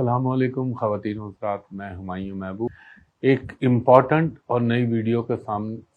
السلام علیکم خواتین و حضرات، میں ہمایوں محبوب ایک امپورٹنٹ اور نئی ویڈیو کے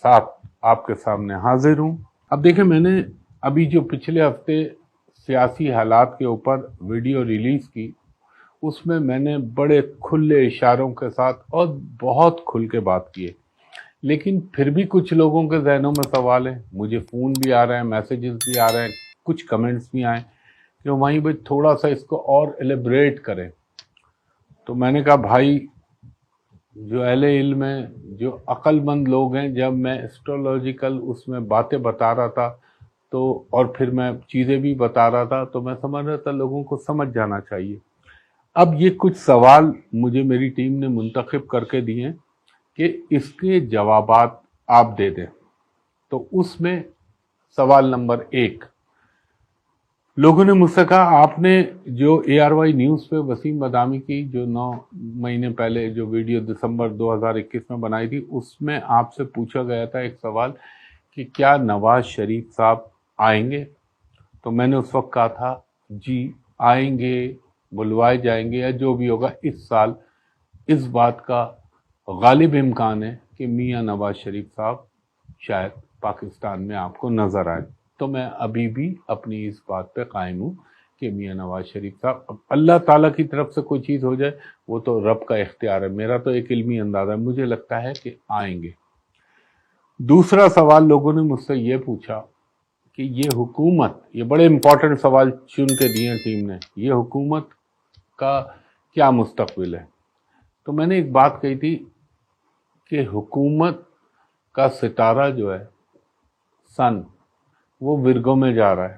ساتھ آپ کے سامنے حاضر ہوں۔ اب دیکھیں، میں نے ابھی جو پچھلے ہفتے سیاسی حالات کے اوپر ویڈیو ریلیز کی، اس میں نے بڑے کھلے اشاروں کے ساتھ اور بہت کھل کے بات کی ہے، لیکن پھر بھی کچھ لوگوں کے ذہنوں میں سوال ہے، مجھے فون بھی آ رہے ہیں، میسیجز بھی آ رہے ہیں، کچھ کمنٹس بھی آئے کہ وہیں بھائی تھوڑا سا اس کو اور ایلیبریٹ کریں۔ تو میں نے کہا بھائی، جو اہل علم ہیں، جو عقل مند لوگ ہیں، جب میں اسٹرولوجیکل اس میں باتیں بتا رہا تھا تو اور پھر میں چیزیں بھی بتا رہا تھا، تو میں سمجھ رہا تھا لوگوں کو سمجھ جانا چاہیے۔ اب یہ کچھ سوال مجھے میری ٹیم نے منتخب کر کے دیے ہیں کہ اس کے جوابات آپ دے دیں۔ تو اس میں سوال نمبر 1، لوگوں نے مجھ سے کہا آپ نے جو ARY نیوز پہ وسیم بادامی کی جو 9 مہینے پہلے جو ویڈیو دسمبر 2021 میں بنائی تھی، اس میں آپ سے پوچھا گیا تھا ایک سوال کہ کیا نواز شریف صاحب آئیں گے؟ تو میں نے اس وقت کہا تھا جی آئیں گے، بلوائے جائیں گے یا جو بھی ہوگا، اس سال اس بات کا غالب امکان ہے کہ میاں نواز شریف صاحب شاید پاکستان میں آپ کو نظر آئے۔ تو میں ابھی بھی اپنی اس بات پہ قائم ہوں کہ میاں نواز شریف صاحب، اللہ تعالیٰ کی طرف سے کوئی چیز ہو جائے وہ تو رب کا اختیار ہے، میرا تو ایک علمی اندازہ ہے، مجھے لگتا ہے کہ آئیں گے۔ دوسرا سوال لوگوں نے مجھ سے یہ پوچھا کہ یہ حکومت، یہ بڑے امپورٹنٹ سوال چن کے دیے ٹیم نے، یہ حکومت کا کیا مستقبل ہے؟ تو میں نے ایک بات کہی تھی کہ حکومت کا ستارہ جو ہے سن، وہ ورگوں میں جا رہا ہے،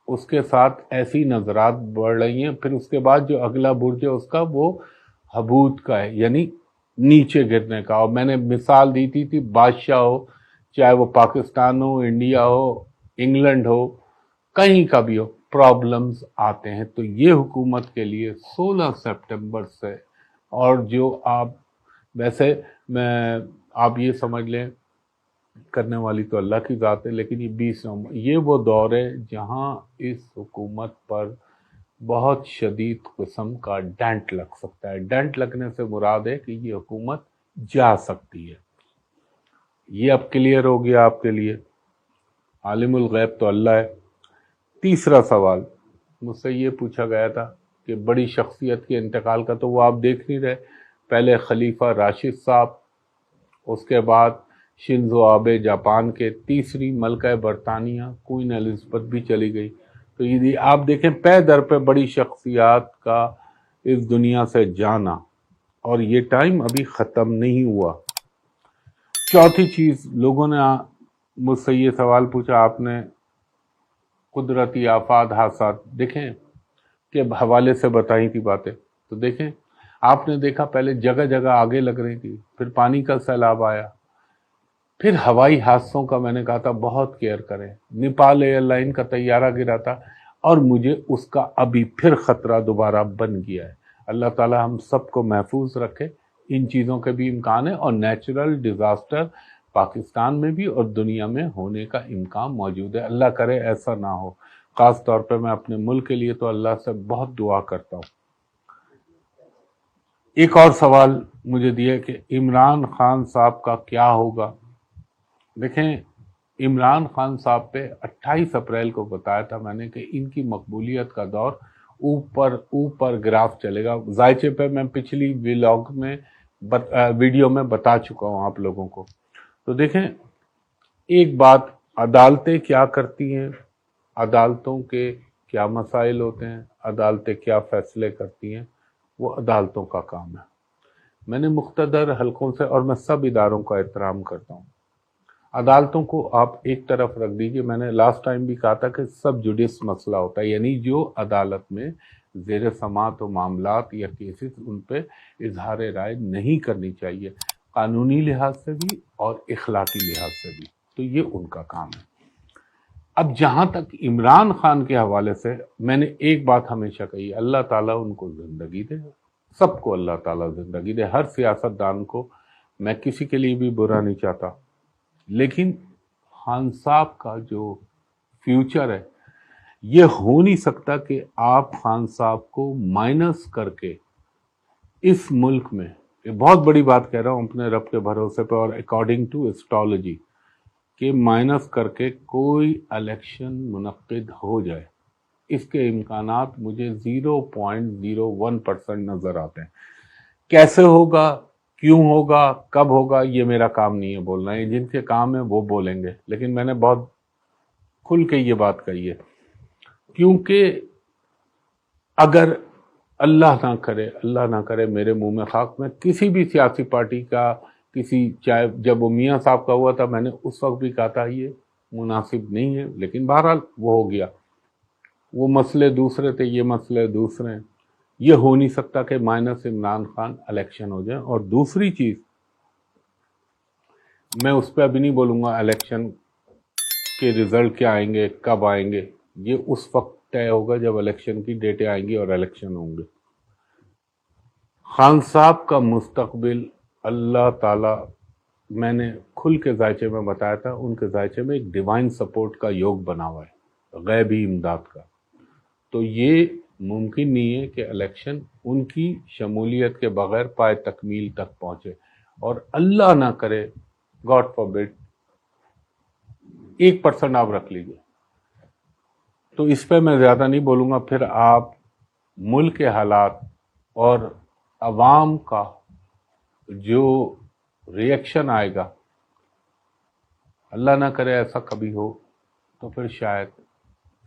اس کے ساتھ ایسی نظرات بڑھ رہی ہیں، پھر اس کے بعد جو اگلا برج ہے اس کا وہ حبوط کا ہے، یعنی نیچے گرنے کا۔ اور میں نے مثال دی تھی بادشاہ ہو، چاہے وہ پاکستان ہو، انڈیا ہو، انگلینڈ ہو، کہیں کا بھی ہو، پرابلمز آتے ہیں۔ تو یہ حکومت کے لیے 16 سپٹمبر سے، اور جو ویسے آپ یہ سمجھ لیں کرنے والی تو اللہ کی ذات ہے، لیکن یہ 20 نومبر، یہ وہ دور ہے جہاں اس حکومت پر بہت شدید قسم کا ڈینٹ لگ سکتا ہے۔ ڈینٹ لگنے سے مراد ہے کہ یہ حکومت جا سکتی ہے۔ یہ اب کلیئر ہو گیا آپ کے لیے، عالم الغیب تو اللہ ہے۔ تیسرا سوال مجھ سے یہ پوچھا گیا تھا کہ بڑی شخصیت کے انتقال کا تو وہ آپ دیکھ نہیں رہے، پہلے خلیفہ راشد صاحب، اس کے بعد شنزو آبے جاپان کے، تیسری ملکہ برطانیہ کوئین ایلزبتھ بھی چلی گئی۔ تو یہ آپ دیکھیں پے در پہ بڑی شخصیات کا اس دنیا سے جانا، اور یہ ٹائم ابھی ختم نہیں ہوا۔ چوتھی چیز، لوگوں نے مجھ سے یہ سوال پوچھا، آپ نے قدرتی آفات، حادثات دیکھیں کے حوالے سے بتائی تھی باتیں، تو دیکھیں آپ نے دیکھا پہلے جگہ جگہ آگے لگ رہی تھی، پھر پانی کا سیلاب آیا، پھر ہوائی حادثوں کا میں نے کہا تھا بہت کیئر کریں، نیپال ایئر لائن کا طیارہ گرا تھا، اور مجھے اس کا ابھی پھر خطرہ دوبارہ بن گیا ہے۔ اللہ تعالی ہم سب کو محفوظ رکھے، ان چیزوں کے بھی امکان ہے، اور نیچرل ڈیزاسٹر پاکستان میں بھی اور دنیا میں ہونے کا امکان موجود ہے، اللہ کرے ایسا نہ ہو۔ خاص طور پہ میں اپنے ملک کے لیے تو اللہ سے بہت دعا کرتا ہوں۔ ایک اور سوال مجھے دیا کہ عمران خان صاحب کا کیا ہوگا؟ دیکھیں، عمران خان صاحب پہ 28 اپریل کو بتایا تھا میں نے کہ ان کی مقبولیت کا دور اوپر گراف چلے گا۔ ذائچے پہ میں پچھلی ویڈیو میں بتا چکا ہوں آپ لوگوں کو۔ تو دیکھیں، ایک بات، عدالتیں کیا کرتی ہیں، عدالتوں کے کیا مسائل ہوتے ہیں، عدالتیں کیا فیصلے کرتی ہیں، وہ عدالتوں کا کام ہے۔ میں نے مقتدر حلقوں سے، اور میں سب اداروں کا احترام کرتا ہوں، عدالتوں کو آپ ایک طرف رکھ دیجئے۔ میں نے لاسٹ ٹائم بھی کہا تھا کہ سب جوڈس مسئلہ ہوتا ہے، یعنی جو عدالت میں زیر سماعت و معاملات یا کیسز، ان پہ اظہار رائے نہیں کرنی چاہیے، قانونی لحاظ سے بھی اور اخلاقی لحاظ سے بھی، تو یہ ان کا کام ہے۔ اب جہاں تک عمران خان کے حوالے سے، میں نے ایک بات ہمیشہ کہی، اللہ تعالیٰ ان کو زندگی دے، سب کو اللہ تعالیٰ زندگی دے، ہر سیاستدان کو، میں کسی کے لیے بھی برا نہیں چاہتا، لیکن خان صاحب کا جو فیوچر ہے، یہ ہو نہیں سکتا کہ آپ خان صاحب کو مائنس کر کے اس ملک میں، یہ بہت بڑی بات کہہ رہا ہوں اپنے رب کے بھروسے پہ اور اکارڈنگ ٹو ایسٹرالوجی، کہ مائنس کر کے کوئی الیکشن منعقد ہو جائے، اس کے امکانات مجھے 0.01% نظر آتے ہیں۔ کیسے ہوگا، کیوں ہوگا، کب ہوگا، یہ میرا کام نہیں ہے بولنا، یہ جن کے کام ہے وہ بولیں گے، لیکن میں نے بہت کھل کے یہ بات کہی ہے، کیونکہ اگر اللہ نہ کرے میرے منہ میں خاک، میں کسی بھی سیاسی پارٹی کا چاہے جب وہ میاں صاحب کا ہوا تھا میں نے اس وقت بھی کہا تھا یہ مناسب نہیں ہے، لیکن بہرحال وہ ہو گیا، وہ مسئلے دوسرے تھے، یہ مسئلے دوسرے ہیں۔ یہ ہو نہیں سکتا کہ مائنس عمران خان الیکشن ہو جائے۔ اور دوسری چیز، میں اس پہ ابھی نہیں بولوں گا الیکشن کے رزلٹ کیا آئیں گے، کب آئیں گے، یہ اس وقت طے ہوگا جب الیکشن کی ڈیٹیں آئیں گی اور الیکشن ہوں گے۔ خان صاحب کا مستقبل اللہ تعالی، میں نے کھل کے ذائچے میں بتایا تھا، ان کے ذائچے میں ایک ڈیوائن سپورٹ کا یوگ بنا ہوا ہے، غیبی امداد کا، تو یہ ممکن نہیں ہے کہ الیکشن ان کی شمولیت کے بغیر پائے تکمیل تک پہنچے، اور اللہ نہ کرے، گاڈ فاربڈ، 1% آپ رکھ لیجئے، تو اس پہ میں زیادہ نہیں بولوں گا، پھر آپ ملک کے حالات اور عوام کا جو ریئیکشن آئے گا، اللہ نہ کرے ایسا کبھی ہو، تو پھر شاید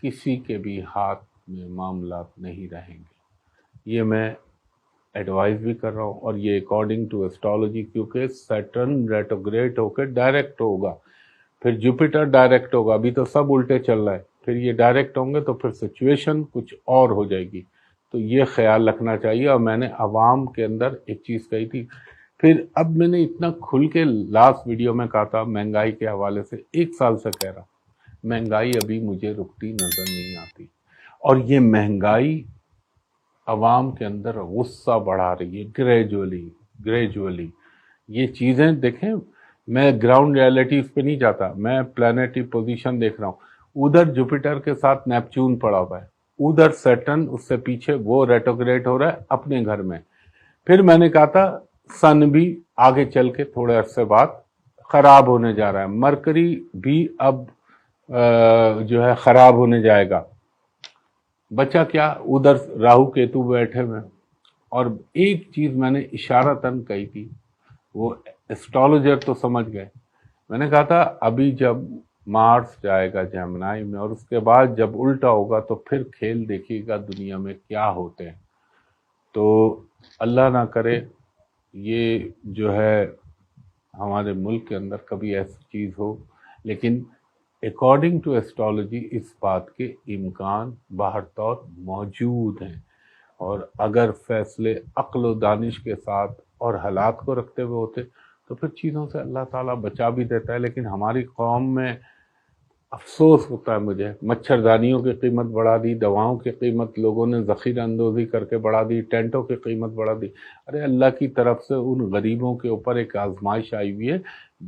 کسی کے بھی ہاتھ میں معاملات نہیں رہیں گے۔ یہ میں ایڈوائز بھی کر رہا ہوں، اور یہ اکارڈنگ ٹو ایسٹرالوجی، کیونکہ سیٹرن ریٹروگریڈ ہو کے ڈائریکٹ ہوگا، پھر جوپیٹر ڈائریکٹ ہوگا، ابھی تو سب الٹے چل رہا ہے، پھر یہ ڈائریکٹ ہوں گے تو پھر سچویشن کچھ اور ہو جائے گی، تو یہ خیال رکھنا چاہیے۔ اور میں نے عوام کے اندر ایک چیز کہی تھی، پھر اب میں نے اتنا کھل کے لاسٹ ویڈیو میں کہا تھا مہنگائی کے حوالے سے، 1 سال سے کہہ رہا، مہنگائی ابھی مجھے رکتی نظر نہیں آتی، اور یہ مہنگائی عوام کے اندر غصہ بڑھا رہی ہے گریجولی۔ یہ چیزیں دیکھیں، میں گراؤنڈ ریالٹیز پہ نہیں جاتا، میں پلانیٹری پوزیشن دیکھ رہا ہوں، ادھر جوپیٹر کے ساتھ نیپچون پڑا ہوا ہے، ادھر سیٹرن اس سے پیچھے وہ ریٹروگریڈ ہو رہا ہے اپنے گھر میں۔ پھر میں نے کہا تھا سن بھی آگے چل کے تھوڑے عرصے بعد خراب ہونے جا رہا ہے، مرکری بھی اب جو ہے خراب ہونے جائے گا، بچہ کیا، ادھر راہو کیتو بیٹھے ہوئے۔ اور ایک چیز میں نے اشارتاً کہی تھی، وہ ایسٹرالوجر تو سمجھ گئے، میں نے کہا تھا ابھی جب مارس جائے گا جیمنائی میں، اور اس کے بعد جب الٹا ہوگا تو پھر کھیل دیکھیے گا دنیا میں کیا ہوتے ہیں۔ تو اللہ نہ کرے یہ جو ہے ہمارے ملک کے اندر کبھی ایسی چیز ہو، لیکن اکارڈنگ ٹو ایسٹرالوجی اس بات کے امکان باہر طور موجود ہیں، اور اگر فیصلے عقل و دانش کے ساتھ اور حالات کو رکھتے ہوئے ہوتے تو پھر چیزوں سے اللہ تعالیٰ بچا بھی دیتا ہے۔ لیکن ہماری قوم میں افسوس ہوتا ہے مجھے، مچھردانیوں کی قیمت بڑھا دی، دواؤں کی قیمت لوگوں نے ذخیرہ اندوزی کر کے بڑھا دی، ٹینٹوں کی قیمت بڑھا دی۔ ارے اللہ کی طرف سے ان غریبوں کے اوپر ایک آزمائش آئی ہوئی ہے،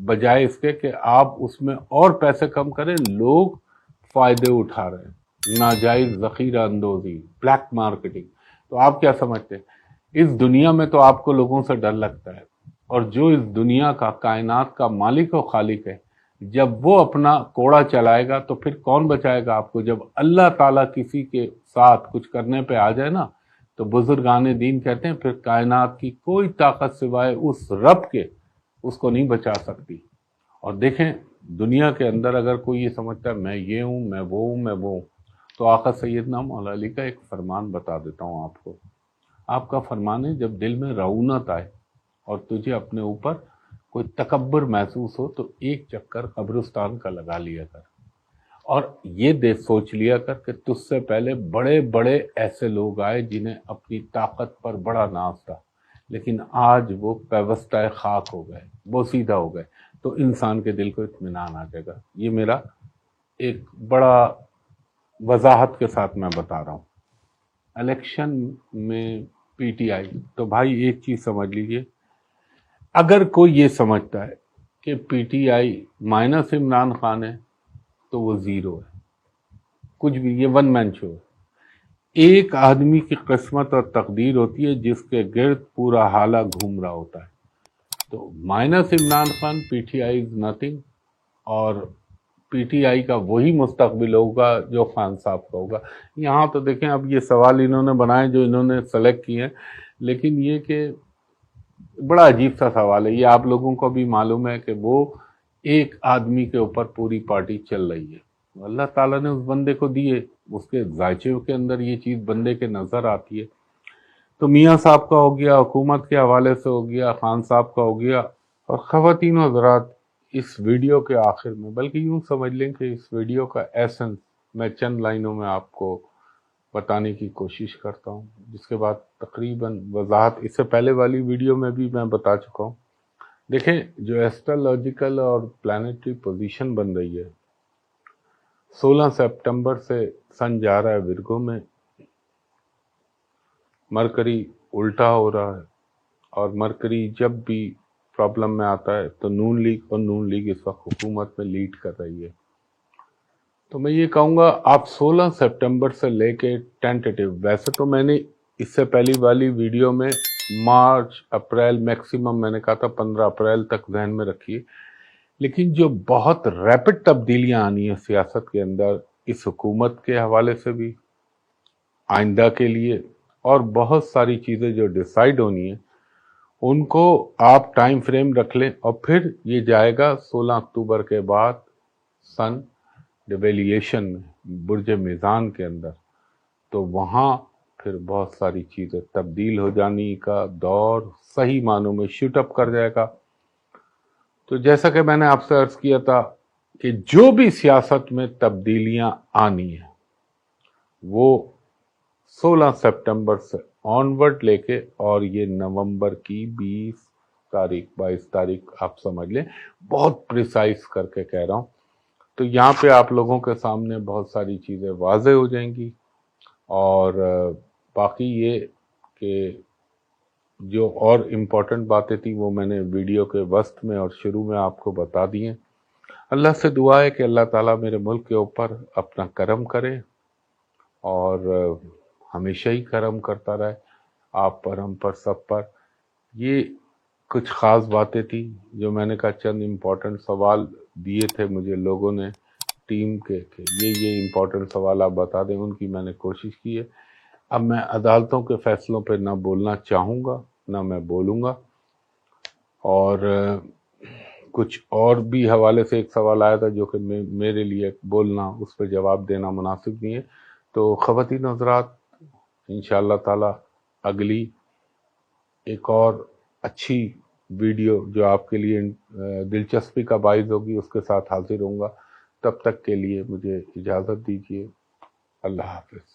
بجائے اس کے کہ آپ اس میں اور پیسے کم کریں، لوگ فائدے اٹھا رہے ہیں، ناجائز ذخیرہ اندوزی، بلیک مارکیٹنگ۔ تو آپ کیا سمجھتے ہیں، اس دنیا میں تو آپ کو لوگوں سے ڈر لگتا ہے، اور جو اس دنیا کا، کائنات کا مالک و خالق ہے، جب وہ اپنا کوڑا چلائے گا تو پھر کون بچائے گا آپ کو؟ جب اللہ تعالیٰ کسی کے ساتھ کچھ کرنے پہ آ جائے نا، تو بزرگان دین کہتے ہیں پھر کائنات کی کوئی طاقت سوائے اس رب کے اس کو نہیں بچا سکتی۔ اور دیکھیں دنیا کے اندر اگر کوئی یہ سمجھتا ہے میں یہ ہوں، میں وہ ہوں، میں وہ ہوں، تو آقا سیدنا مولا علی کا ایک فرمان بتا دیتا ہوں آپ کو۔ آپ کا فرمان ہے، جب دل میں رعونت آئے اور تجھے اپنے اوپر کوئی تکبر محسوس ہو تو ایک چکر قبرستان کا لگا لیا کر، اور یہ سوچ لیا کر کہ تجھ سے پہلے بڑے بڑے ایسے لوگ آئے جنہیں اپنی طاقت پر بڑا ناز تھا، لیکن آج وہ پیوستہ خاک ہو گئے، بوسیدہ ہو گئے، تو انسان کے دل کو اطمینان آ جائے گا۔ یہ میرا ایک بڑا وضاحت کے ساتھ میں بتا رہا ہوں۔ الیکشن میں پی ٹی آئی، تو بھائی ایک چیز سمجھ لیجئے، اگر کوئی یہ سمجھتا ہے کہ P T I minus Imran Khan ہے تو وہ زیرو ہے، کچھ بھی، یہ ون مین شو ہے۔ ایک آدمی کی قسمت اور تقدیر ہوتی ہے جس کے گرد پورا حالہ گھوم رہا ہوتا ہے. تو minus Imran Khan P T I is nothing, اور پی ٹی آئی کا وہی مستقبل ہوگا جو خان صاحب کا ہوگا. یہاں تو دیکھیں اب یہ سوال انہوں نے بنائے جو انہوں نے سلیکٹ کیے ہیں، لیکن یہ کہ بڑا عجیب سا سوال ہے. یہ آپ لوگوں کو بھی معلوم ہے کہ وہ ایک آدمی کے اوپر پوری پارٹی چل رہی ہے. اللہ تعالیٰ نے اس بندے کو دیے، اس کے ذائچے کے اندر یہ چیز بندے کے نظر آتی ہے. تو میاں صاحب کا ہو گیا، حکومت کے حوالے سے ہو گیا، خان صاحب کا ہو گیا. اور خواتین و حضرات، اس ویڈیو کے آخر میں، بلکہ یوں سمجھ لیں کہ اس ویڈیو کا ایسنس میں چند لائنوں میں آپ کو بتانے کی کوشش کرتا ہوں، جس کے بعد تقریباً وضاحت اس سے پہلے والی ویڈیو میں بھی میں بتا چکا ہوں. دیکھیں، جو ایسٹرولوجیکل اور پلانیٹری پوزیشن بن رہی ہے، 16 سپٹمبر سے سن جا رہا ہے ورگو میں، مرکری الٹا ہو رہا ہے، اور مرکری جب بھی پرابلم میں آتا ہے تو نون لیگ اس وقت حکومت میں لیڈ کر رہی ہے. تو میں یہ کہوں گا آپ 16 سپٹمبر سے لے کے ٹینٹیٹیو، ویسے تو میں نے اس سے پہلی والی ویڈیو میں مارچ اپریل میکسیمم میں نے کہا تھا 15 اپریل تک ذہن میں رکھیے، لیکن جو بہت ریپڈ تبدیلیاں آنی ہیں سیاست کے اندر، اس حکومت کے حوالے سے بھی، آئندہ کے لیے، اور بہت ساری چیزیں جو ڈیسائیڈ ہونی ہیں، ان کو آپ ٹائم فریم رکھ لیں. اور پھر یہ جائے گا 16 اکتوبر کے بعد سن ڈیویلیشن میں، برج میزان کے اندر. تو وہاں پھر بہت ساری چیزیں تبدیل ہو جانے کا دور صحیح معنوں میں شوٹ اپ کر جائے گا. تو جیسا کہ میں نے آپ سے عرض کیا تھا کہ جو بھی سیاست میں تبدیلیاں آنی ہیں وہ 16 سپٹمبر سے آنورڈ لے کے، اور یہ نومبر کی 20 تاریخ 22 تاریخ آپ سمجھ لیں، بہت پریسائز کر کے کہہ رہا ہوں. تو یہاں پہ آپ لوگوں کے سامنے بہت ساری چیزیں واضح ہو جائیں گی. اور باقی یہ کہ جو اور امپورٹنٹ باتیں تھیں وہ میں نے ویڈیو کے وسط میں اور شروع میں آپ کو بتا دی ہیں. اللہ سے دعا ہے کہ اللہ تعالیٰ میرے ملک کے اوپر اپنا کرم کرے، اور ہمیشہ ہی کرم کرتا رہے، آپ پر، ہم پر، سب پر. یہ کچھ خاص باتیں تھیں جو میں نے کہا، چند امپورٹنٹ سوال دیے تھے مجھے لوگوں نے ٹیم کے کہ یہ امپورٹنٹ سوال آپ بتا دیں، ان کی میں نے کوشش کی ہے. اب میں عدالتوں کے فیصلوں پہ نہ بولنا چاہوں گا، نہ میں بولوں گا. اور کچھ اور بھی حوالے سے ایک سوال آیا تھا جو کہ میرے لیے بولنا، اس پہ جواب دینا مناسب نہیں ہے. تو خواتین حضرات، انشاءاللہ تعالی اگلی ایک اور اچھی ویڈیو جو آپ کے لیے دلچسپی کا باعث ہوگی اس کے ساتھ حاضر ہوں گا. تب تک کے لیے مجھے اجازت دیجیے. اللہ حافظ.